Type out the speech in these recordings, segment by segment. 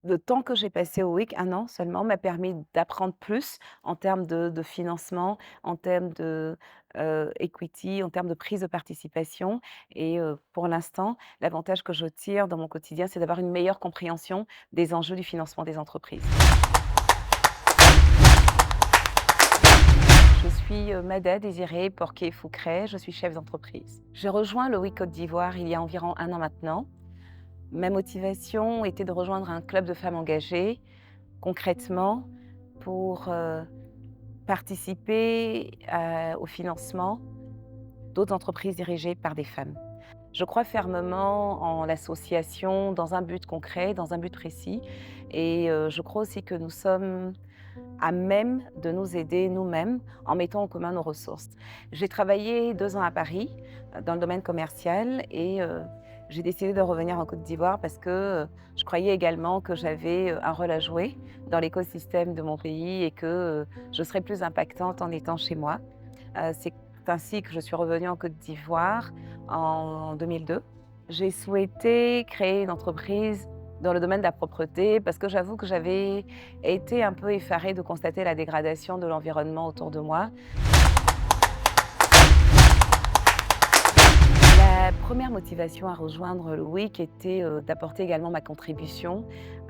Le temps que j'ai passé au WIC, 1 an seulement, m'a permis d'apprendre plus en termes de financement, en termes de, equity, en termes de prise de participation et pour l'instant, l'avantage que je tire dans mon quotidien, c'est d'avoir une meilleure compréhension des enjeux du financement des entreprises. Je suis, Mada Désirée Porquet-Fouqueret, je suis chef d'entreprise. J'ai rejoint le WIC Côte d'Ivoire il y a environ 1 an maintenant. Ma motivation était de rejoindre un club de femmes engagées, concrètement, pour, participer, au financement d'autres entreprises dirigées par des femmes. Je crois fermement en l'association dans un but concret, dans un but précis et je crois aussi que nous sommes à même de nous aider nous-mêmes en mettant en commun nos ressources. J'ai travaillé 2 ans à Paris, dans le domaine commercial et j'ai décidé de revenir en Côte d'Ivoire parce que, je croyais également que j'avais, un rôle à jouer dans l'écosystème de mon pays et que, je serais plus impactante en étant chez moi. C'est ainsi que je suis revenue en Côte d'Ivoire en 2002. J'ai souhaité créer une entreprise dans le domaine de la propreté parce que j'avoue que j'avais été un peu effarée de constater la dégradation de l'environnement autour de moi. La première motivation à rejoindre le WIC était, d'apporter également ma contribution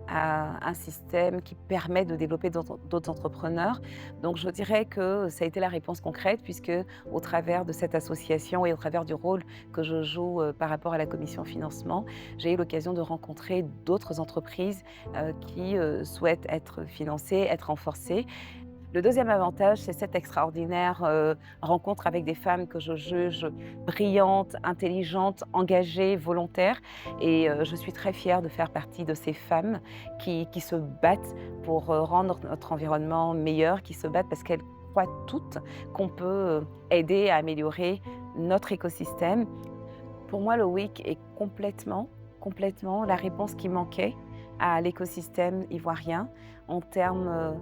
à un système qui permet de développer d'autres entrepreneurs. Donc je dirais que ça a été la réponse concrète puisque au travers de cette association et au travers du rôle que je joue, par rapport à la commission financement, j'ai eu l'occasion de rencontrer d'autres entreprises, qui, souhaitent être financées, être renforcées. Le deuxième avantage, c'est cette extraordinaire, rencontre avec des femmes que je juge brillantes, intelligentes, engagées, volontaires et je suis très fière de faire partie de ces femmes qui se battent pour, rendre notre environnement meilleur, qui se battent parce qu'elles croient toutes qu'on peut, aider à améliorer notre écosystème. Pour moi, le WIC est complètement la réponse qui manquait à l'écosystème ivoirien en termes,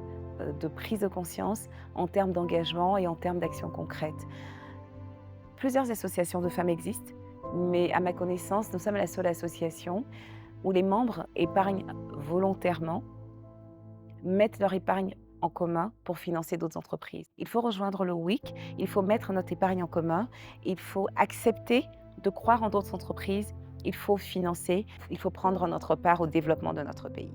de prise de conscience, en termes d'engagement et en termes d'actions concrètes. Plusieurs associations de femmes existent, mais à ma connaissance, nous sommes la seule association où les membres épargnent volontairement, mettent leur épargne en commun pour financer d'autres entreprises. Il faut rejoindre le WIC, il faut mettre notre épargne en commun, il faut accepter de croire en d'autres entreprises, il faut financer, il faut prendre notre part au développement de notre pays.